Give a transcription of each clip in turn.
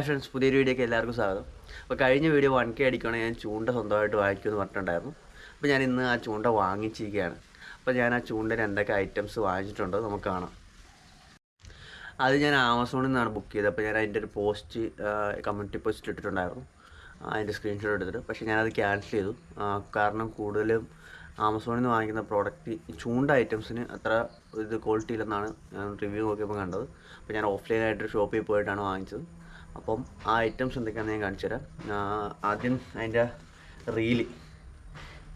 Friends, പുതിയൊരു വീഡിയോക്ക് എല്ലാവർക്കും സ്വാഗതം. അപ്പോൾ കഴിഞ്ഞ വീഡിയോ 1K അടിക്കുകയാണെങ്കിൽ ഞാൻ ചൂണ്ട സ്വന്തമായിട്ട് വാങ്ങിക്കുമെന്ന് പറഞ്ഞിട്ടുണ്ടായിരുന്നു. അപ്പോൾ ഞാൻ ഇന്ന് ആ ചൂണ്ട വാങ്ങിച്ചിരിക്കുകയാണ്. അപ്പോൾ ഞാൻ ആ ചൂണ്ടയിൽ എന്തൊക്കെ ഐറ്റംസ് വാങ്ങിച്ചിട്ടുണ്ടോ നമുക്ക് കാണാം. അത് ഞാൻ ആമസോണിൽ നിന്നാണ് ബുക്ക് ചെയ്തത്. അപ്പോൾ ഞാൻ അതിൻ്റെ ഒരു പോസ്റ്റ് കമ്മ്യൂണിറ്റി പോസ്റ്റ് ഇട്ടിട്ടുണ്ടായിരുന്നു, അതിൻ്റെ സ്ക്രീൻഷോട്ട് എടുത്തിട്ട്. പക്ഷേ ഞാനത് ക്യാൻസൽ ചെയ്തു. കാരണം കൂടുതലും ആമസോണിൽ നിന്ന് വാങ്ങിക്കുന്ന പ്രോഡക്റ്റ് ചൂണ്ട ഐറ്റംസിന് അത്ര ക്വാളിറ്റി ഇല്ലെന്നാണ് ഞാൻ റിവ്യൂ നോക്കിയപ്പോൾ കണ്ടത്. അപ്പോൾ ഞാൻ ഓഫ്ലൈനായിട്ടൊരു ഷോപ്പിൽ പോയിട്ടാണ് വാങ്ങിച്ചത്. അപ്പം ആ ഐറ്റംസ് എന്തൊക്കെയാണെന്ന് ഞാൻ കാണിച്ചു തരാം. ആദ്യം അതിൻ്റെ റീല്,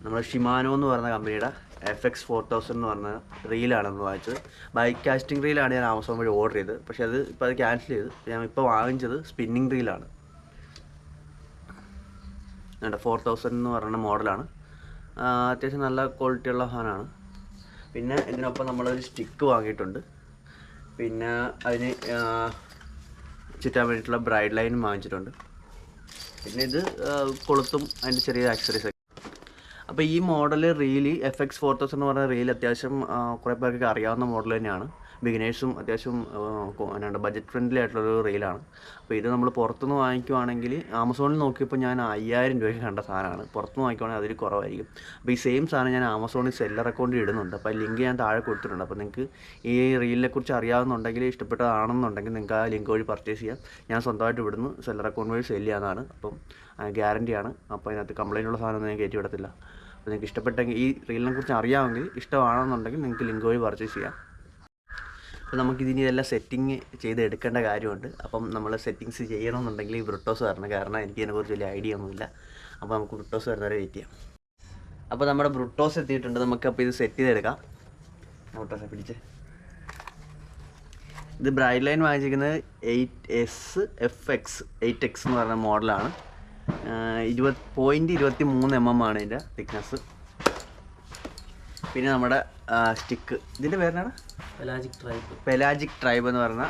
നമ്മൾ ഷിമാനോ എന്ന് പറയുന്ന കമ്പനിയുടെ FX4000 എന്ന് പറഞ്ഞ റീലാണ് നമ്മൾ വാങ്ങിച്ചത്. ബൈക്ക് കാസ്റ്റിംഗ് റീലാണ് ഞാൻ ആമസോൺ വഴി ഓർഡർ ചെയ്തത്. പക്ഷേ ഇപ്പോൾ അത് ക്യാൻസൽ ചെയ്ത് ഞാൻ ഇപ്പോൾ വാങ്ങിച്ചത് സ്പിന്നിങ് റീലാണ്. 4000 എന്ന് പറയുന്ന മോഡലാണ്. അത്യാവശ്യം നല്ല ക്വാളിറ്റിയുള്ള സാധനമാണ്. പിന്നെ ഇതിനൊപ്പം നമ്മളൊരു സ്റ്റിക്ക് വാങ്ങിയിട്ടുണ്ട്. പിന്നെ അതിന് ചുറ്റാൻ വേണ്ടിയിട്ടുള്ള ബ്രൈഡ് ലൈനും വാങ്ങിച്ചിട്ടുണ്ട്. പിന്നെ ഇത് കൊളുത്തും അതിൻ്റെ ചെറിയ ആക്സറീസ് ഒക്കെ. അപ്പോൾ ഈ മോഡൽ റീല് FX4000 എന്ന് പറയുന്ന റീൽ അത്യാവശ്യം കുറേ പേർക്ക് അറിയാവുന്ന മോഡൽ തന്നെയാണ്. ബിഗിനേഴ്സും അത്യാവശ്യം എന്നാണ് ബഡ്ജറ്റ് ഫ്രണ്ട്ലി ആയിട്ടുള്ളൊരു റീലാണ്. അപ്പോൾ ഇത് നമ്മൾ പുറത്തുനിന്ന് വാങ്ങിക്കുവാണെങ്കിൽ ആമസോണിൽ നോക്കിയപ്പോൾ ഞാൻ 5000 രൂപയ്ക്ക് കണ്ട സാധനമാണ്. പുറത്തുനിന്ന് വാങ്ങിക്കുവാണെങ്കിൽ അതിൽ കുറവായിരിക്കും. അപ്പോൾ ഈ സെയിം സാധനം ഞാൻ ആമസോണിൽ സെല്ലർ അക്കൗണ്ടിൽ ഇടുന്നുണ്ട്. അപ്പോൾ ലിങ്ക് ഞാൻ താഴെ കൊടുത്തിട്ടുണ്ട്. അപ്പോൾ നിങ്ങൾക്ക് ഈ റീലിനെക്കുറിച്ച് അറിയാവുന്നുണ്ടെങ്കിൽ, ഇഷ്ടപ്പെട്ടതാണെന്നുണ്ടെങ്കിൽ നിങ്ങൾക്ക് ആ ലിങ്ക് വഴി പർച്ചേസ് ചെയ്യാം. ഞാൻ സ്വന്തമായിട്ട് ഇവിടുന്ന് സെല്ലർ അക്കൗണ്ട് വഴി സെല് ചെയ്യാനാണ്. അപ്പം ഗ്യാരണ്ടിയാണ്. അപ്പോൾ അതിനകത്ത് കംപ്ലൈൻറ്റുള്ള സാധനമൊന്നും ഞാൻ കയറ്റി വിടത്തില്ല. അപ്പോൾ നിങ്ങൾക്ക് ഇഷ്ടപ്പെട്ടെങ്കിൽ, ഈ റീലിനെ കുറിച്ച് അറിയാമെങ്കിൽ, ഇഷ്ടമാണെന്നുണ്ടെങ്കിൽ നിങ്ങൾക്ക് ലിങ്ക് വഴി പർച്ചേസ് ചെയ്യാം. അപ്പോൾ നമുക്കിതിനി ഇതെല്ലാം സെറ്റിങ് ചെയ്ത് എടുക്കേണ്ട കാര്യമുണ്ട്. അപ്പം നമ്മൾ സെറ്റിങ്സ് ചെയ്യണമെന്നുണ്ടെങ്കിൽ ഈ ബ്രിട്ടോസ് വരണം. കാരണം എനിക്ക് ഇതിനെക്കുറിച്ച് വലിയ ഐഡിയ ഒന്നുമില്ല. അപ്പോൾ നമുക്ക് ബ്രിട്ടോസ് വരുന്നവരെ വെയിറ്റ് ചെയ്യാം. അപ്പോൾ നമ്മുടെ ബ്രിട്ടോസ് എത്തിയിട്ടുണ്ട്. നമുക്കപ്പോൾ ഇത് സെറ്റ് ചെയ്തെടുക്കാം. ബ്രിട്ടോസെ പിടിച്ച്, ഇത് ബ്രൈഡ് ലൈൻ വാങ്ങിച്ചിരിക്കുന്നത് 8X എന്ന് പറയുന്ന മോഡലാണ്. 20.23 mm ആണ് ഇതിൻ്റെ തിക്നെസ്. പിന്നെ നമ്മുടെ സ്റ്റിക്ക്, ഇതിൻ്റെ പേരാണ് പെലാജിക് ട്രൈബ് എന്ന് പറയുന്ന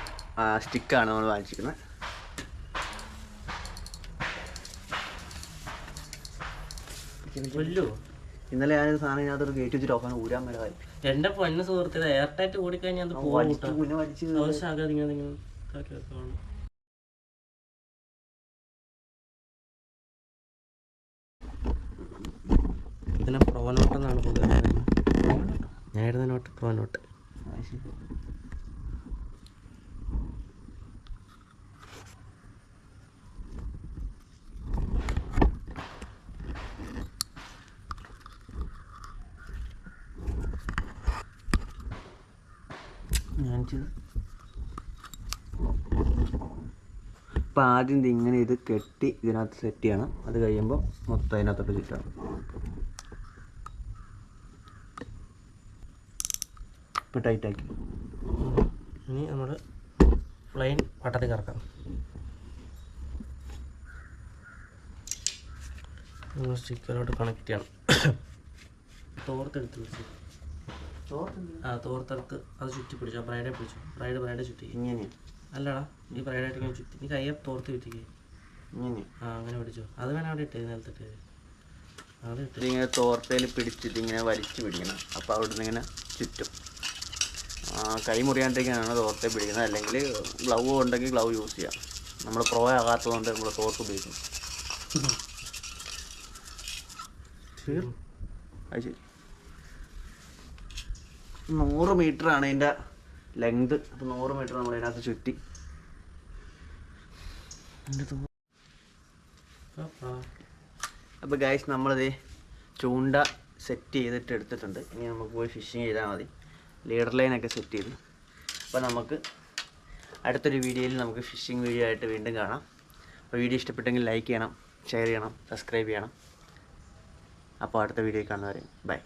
സ്റ്റിക്കാണ് നമ്മൾ വാങ്ങിച്ചിരിക്കുന്നത്. ഇന്നലെ ഞാനൊരു സാധനം ഇതിനകത്തൊരു ഗേറ്റ് വെച്ചിട്ട് ഓഫാണ് ഊരാൻ മേലായി. എന്റെ പൊന്ന സുഹൃത്തിന് എയർടൈറ്റ് കൂടിക്കഴിഞ്ഞാൽ ഇതിനെ പ്രോനോട്ട് എന്നാണ് ഞാൻ ഇടുന്ന നോട്ട് പ്രോനോട്ട്. അപ്പോൾ ആദ്യം ഇങ്ങനെ ഇത് കെട്ടി ഇതിനകത്ത് സെറ്റ് ചെയ്യണം. അത് കഴിയുമ്പോൾ മൊത്തം അതിനകത്തോട്ട് ചുറ്റണം. ഇപ്പോൾ ടൈറ്റാക്കി ഇനി നമ്മൾ പ്ലെയിൻ വട്ടത്തിൽ കറക്കാം. സ്റ്റിക്കറോട്ട് കണക്ട് ചെയ്യണം. തോർത്തെടുത്ത് പിടിച്ചു, തോർത്തെടുത്ത് അത് ചുറ്റി പിടിച്ചു. ബ്രൈഡെ പിടിച്ചു, ബ്രൈഡ് ചുറ്റി. ഇങ്ങനെ അല്ലടാ, ഈ ബ്രൈഡായിട്ട് ഇങ്ങനെ ചുറ്റി. നീ കയ്യെ തോർത്ത് ചുറ്റിക്കേ. ഇങ്ങനെ അങ്ങനെ പിടിച്ചു. അത് വേണം അവിടെ ഇട്ടേ, നിലത്തിട്ട് അത് ഇട്ട് ഇങ്ങനെ തോർത്തയിൽ പിടിച്ചിട്ട് ഇങ്ങനെ വലിച്ചു പിടിക്കണം. അപ്പോൾ അവിടെ നിന്ന് ഇങ്ങനെ ചുറ്റും. കൈ മുറിയാണ്ടിരിക്കാനാണ് തോർത്തെ പിടിക്കുന്നത്. അല്ലെങ്കിൽ ഗ്ലൗ ഉണ്ടെങ്കിൽ ഗ്ലൗ യൂസ് ചെയ്യാം. നമ്മൾ പ്രോ ആകാത്തതുകൊണ്ട് നമ്മൾ തോർത്ത് ഉപയോഗിക്കും. അത് ശരി, 100 മീറ്ററാണ് ഇതിൻ്റെ ലെങ്ത്. അപ്പോൾ 100 മീറ്റർ നമ്മൾ ഇതിനകത്ത് ചുറ്റി. അപ്പോൾ ഗൈസ്, നമ്മളിത് ചൂണ്ട സെറ്റ് ചെയ്തിട്ട് എടുത്തിട്ടുണ്ട്. ഇനി നമുക്ക് പോയി ഫിഷിങ് ചെയ്താൽ മതി. ലീഡർ ലൈനൊക്കെ സെറ്റ് ചെയ്തു. അപ്പോൾ നമുക്ക് അടുത്തൊരു വീഡിയോയിൽ നമുക്ക് ഫിഷിംഗ് വീഡിയോ ആയിട്ട് വീണ്ടും കാണാം. അപ്പോൾ വീഡിയോ ഇഷ്ടപ്പെട്ടെങ്കിൽ ലൈക്ക് ചെയ്യണം, ഷെയർ ചെയ്യണം, സബ്സ്ക്രൈബ് ചെയ്യണം. അപ്പോൾ അടുത്ത വീഡിയോയിൽ കാണുന്നവരെ ബൈ.